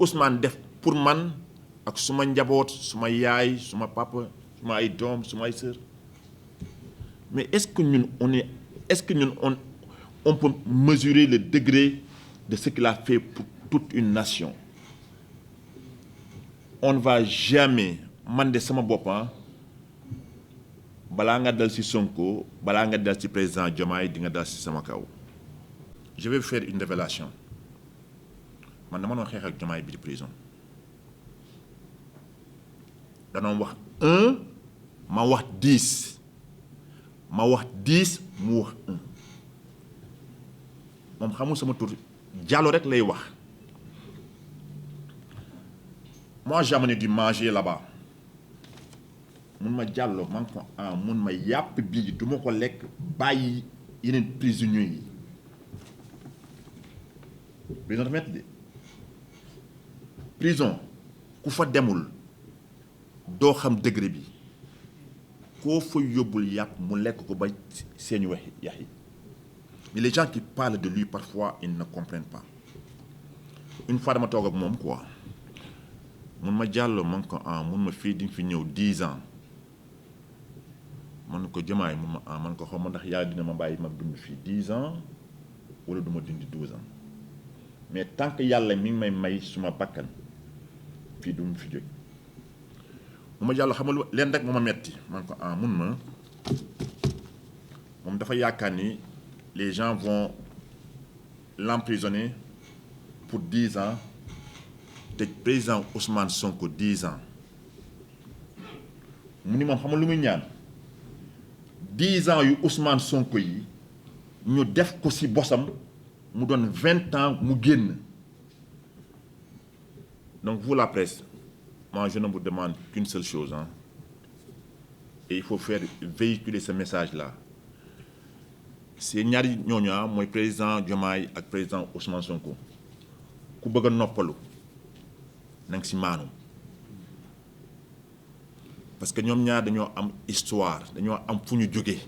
Ousmane def pour man ak suma njaboot suma yaay suma papa suma ay doom suma ay sœur mais est-ce que ñun on peut mesurer le degré de ce qu'il a fait pour toute une nation? On ne va jamais man de sama bopp balaa nga dal ci Sonko balaa nga dal ci président Diomaye di nga dal ci sama kaw. Je vais vous faire une révélation man dama doon xeex ak Diomaye bi di prison danoon wax 1 ma wax 10 ma wax 10 mu wax 1 moom xamul sama tur Diallo rek lay wax. Moi j'ai amené du manger là-bas mun ma Diallo man ko mun ma yàpp bii du ma ko lekk bàyyi yeneen prisonniers yi prison dafa metti de prison ku fa demul doo xam degré bi koo fa yóbbul yàpp mu lekk ko ba seeni wax yax yi mais les gens qui parlent de lui parfois ils ne comprennent pas. Une fois dama toog ak moom quoi mun ma Diallo man ko mun ma fii di nga fi ñëw 10 ans man ko Diomaye mun ma man ko xaw ma ndax yàlla dina ma bàyyi ma dund fii 10 ans wala du ma dund 12 ans mais tant que yàlla mi ngi may suma bakkan fii du mu fi jóg. mu ma Diallo xamal leen rek moo ma metti man ko mun ma moom dafa yaakaar ni les gens vont l'emprisonner pour 10 ans te président Ousmane Sonko 10 ans mu ni moom xamal lu muy ñaan 10 ans yu Ousmane Sonko yi ñu def ko ci bosam mu doon 20 ans mu génn. Donc vous la presse moi je ne vous demande qu'une seule chose et il faut faire véhiculer ce message là c'est ñaari ñooñu mooy président Diomaye ak président Ousmane Sonko ku bëgg a noppalu na nga ci maanu parce que ñoom ñaar dañoo am histoire dañoo am fu ñu jógee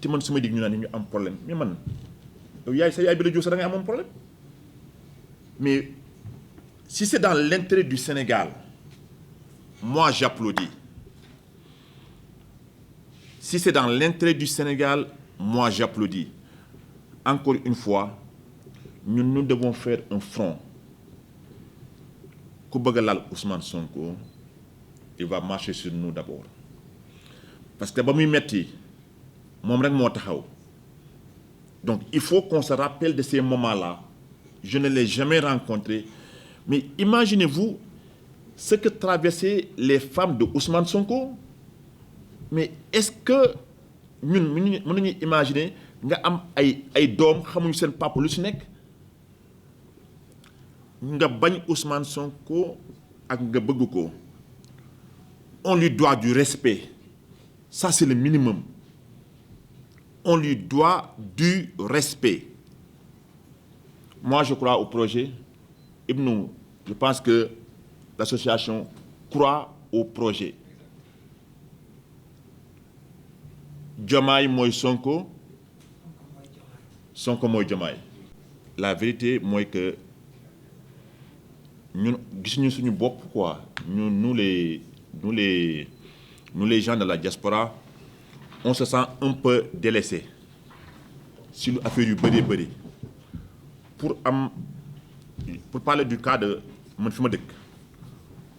te man su ma dig ñu naan ñu am problème mais man yow yaay sa yaay bi la jóg sax da ngay amoon problème mais si c'est dans l'intérêt du Sénégal moi j'applaudis. Si c'est dans l'intérêt du Sénégal moi j'applaudis. Encore une fois nous devons faire un front ku bëgg a laal Ousmane Sonko il va marcher sur nous d'abord parce que ba muy metti moom rek moo taxaw donc il faut qu'on se rappelle de ces moments-là. Je ne l'ai jamais rencontré mais imaginez-vous ce que traversaient les femmes de Ousmane Sonko. Mais est-ce que ñun mën nañu imaginer nga am ay doom xamuñu seen papa lu ci nekk nga bañ Ousmane Sonko ak nga bëgg ko on lui doit du respect ça c'est le minimum on lui doit du respect. Moi je crois au projet Ibnou je pense que l'association croit au projet. Diomaye mooy Sonko Sonko mooy Diomaye. La vérité mooy que ñun gisuñu suñu bopp quoi nous les gens de la diaspora on se sent un peu délaissés si lu affaire yu bëri pour parler du cas de man fi ma dëkk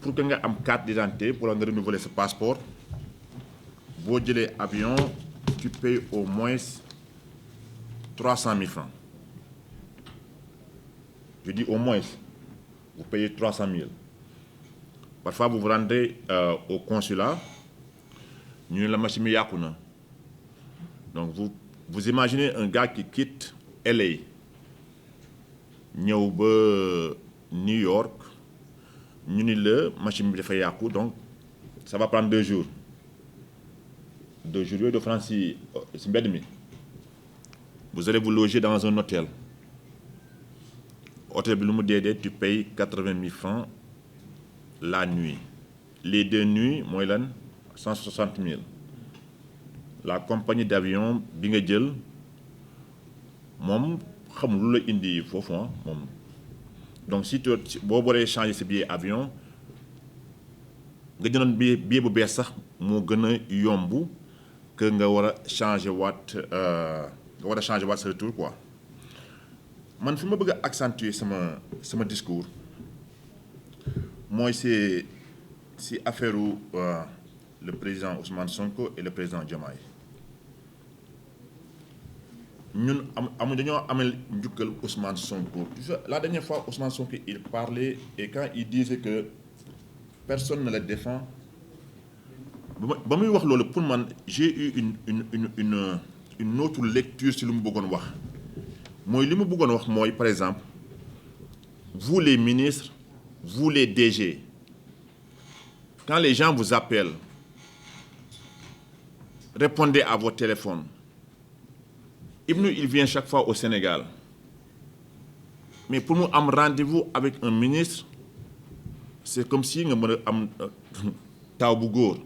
pour que nga am carte d'identité pour nga renouveler ce passeport boo jëlee avion tu payes au moins 300 000 francs. Je dis au moins, vous payez 300 000. Parfois, vous vous rendez au consulat, nous la machine yàqu na. Donc, vous imaginez un gars qui quitte LA, ñëw ba New York, ñu ni la machine bi dafa yàqu, donc ça va prendre 2 jours. 2 jours yooyu de France si mbedd mi. Vous allez vous loger dans un hôtel. Hôtel bi lu mu dee tu payes 80 000 francs la nuit. Les 2 nuits mooy lan 160 000. La compagnie d'avion bi nga jël moom xamul lu la indi foofu moom donc si boo waree changer sa billet avion nga jëndoon billet bu bees sax moo gën a yomb que nga war a changer waat sa retour quoi. man fi ma bëgg a accentuer sama discours mooy si affaire le président Ousmane Sonko et le président Diomaye. ñun dañoo amel njukkal Ousmane Sonko. La dernière fois Ousmane Sonko il parlait et quand il disait que personne ne le défend ba muy wax loolu pour man j'ai eu une autre lecture si lu mu bëggoon wax mooy li mu bëggoon wax mooy par exemple vous les ministres vous les DG quand les gens vous appellent répondez à vos téléphones. Ibnou il vient chaque fois au Sénégal mais pour mu am rendez-vous avec un ministre c'est comme si nga mën a am taw bu góor.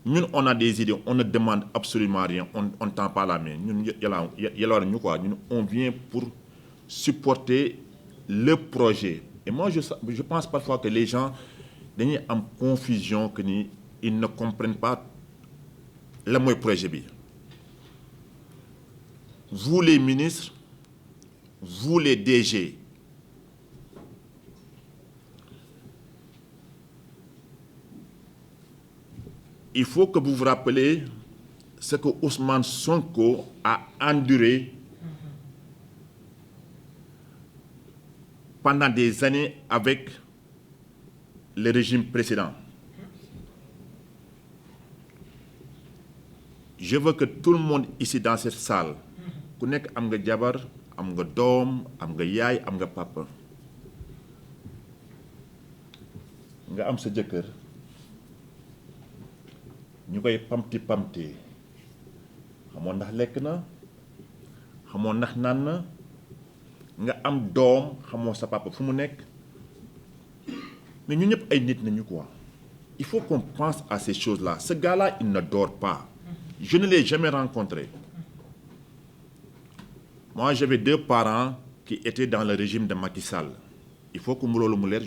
Ñun on a des idées on ne demande absolument rien on tend pas la main ñun yàlla ñu quoi ñun on vient pour supporter le projet. Et moi je pense parfois que les gens dañuy am confusion que ni ils ne comprennent pas la mooy projet bi. Vous les ministres vous les DG il faut que vous vous rappelez ce que Ousmane Sonko a enduré pendant des années avec le régime précédent. Je veux que tout le monde ici dans cette salle ku nekk am nga jabar am nga doom am nga yaay am nga papa nga am sa jëkkër ñu koy pamti xamoon ndax lekk na xamoon ndax naan na nga am doom xamoo sa papa fu mu nekk mais ñu ñëpp ay nit nañu quoi. Il faut qu'on pense à ces choses-là. Ce gars-là il ne dort pas. Je ne l'ai jamais rencontré. Moi j'avais 2 parents qui étaient dans le régime de Macky Sall. Il faut que mu loolu mu leer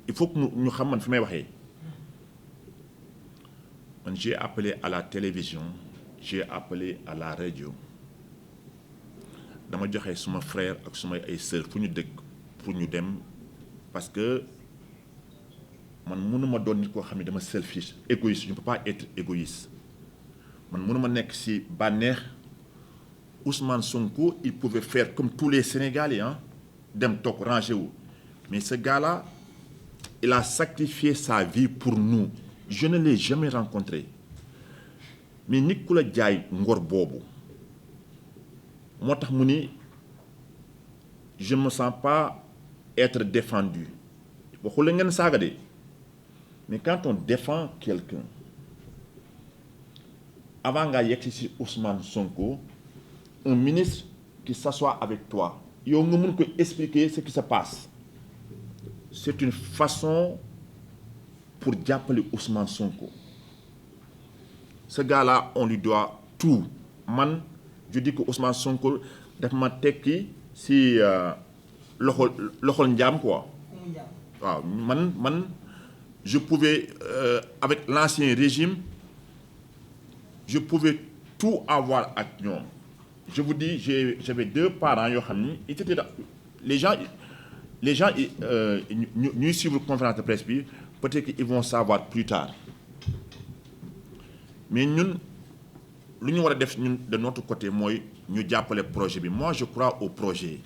il faut que ñu xam man fi may waxee. Man j'ai appelé à la télévision j'ai appelé à la radio dama joxe suma frère ak suma ay sœurs fu ñu dëkk pour ñu dem parce que man mënuma doon nit koo xam ne dama selfish égoïste je ne peux pas être égoïste man mënuma nekk ci bànneex. Ousmane Sonko il pouvait faire comme tous les Sénégalais dem toog rangé wu mais ce gars-là il a sacrifié sa vie pour nous. Je ne l'ai jamais rencontré mais nit ku la jaay ngor boobu moo tax mu ni je ne me sens pas être défendu waxu la ngeen saaga de mais quand on défend quelqu'un avant ngaa yegg ci Ousmane Sonko un ministre qui s'assoit avec toi yow nga mën ko expliquer ce qui se passe c'est une façon pour jàppale Ousmane Sonko. Ce gars-là on lui doit tout. Man je dis que Ousmane Sonko daf ma tekki si loxol njaam quoi. waaw man je pouvais avec l'ancien régime je pouvais tout avoir ak ñoom. Je vous dis j'avais 2 parents yoo xam ni ils étaient les gens ñuy suivre conférence de presse bi peut-être qu'ils vont savoir plus tard mais ñun lu ñu war a def ñun de notre côté mooy ñu jàppale projet bi. Moi je crois au projet.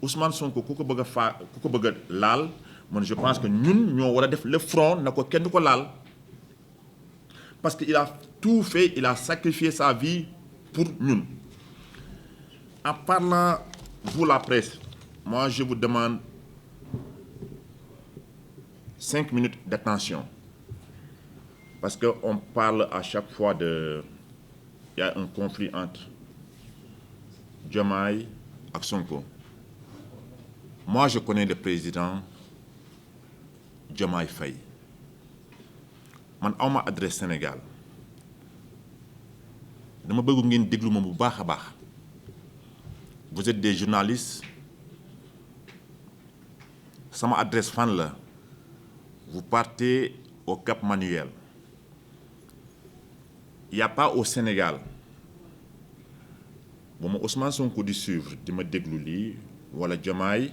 Ousmane Sonko ku ko bëgg a ku ko bëgg a laal man je pense que ñun ñoo war a def le front na ko kenn du ko laal parce que il a tout fait il a sacrifié sa vie pour ñun. En parlant vous la presse moi je vous demande 5 minutes d'attention parce que on parle à chaque fois il y a un conflit entre Diomaye ak Sonko. Moi je connais le président Diomaye Faye man awma adresse Sénégal dama bëgg ngeen déglu ma bu baax a baax. Vous êtes des journalistes sama adresse fan la vous partez au Cap Manuel. Il n'y a pas au Sénégal bu ma Ousmane Sonko di suivre di ma déglu lii wala Diomaye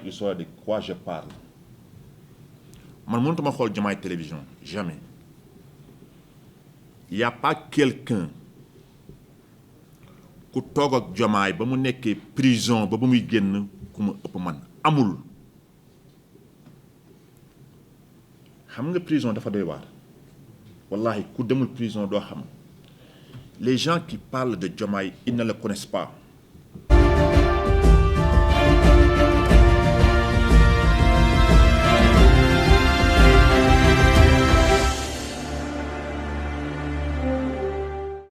il saura de quoi je parle man mënutuma xool Diomaye télévision jamais. Il n'y a pas quelqu'un ku toog ak Diomaye ba mu nekkee prison ba muy génn ku ma ëpp man amul. xam nga prison dafa doy waar wallahi ku demul prison doo xam les gens qui parlent de Diomaye ils ne le connaissent pas.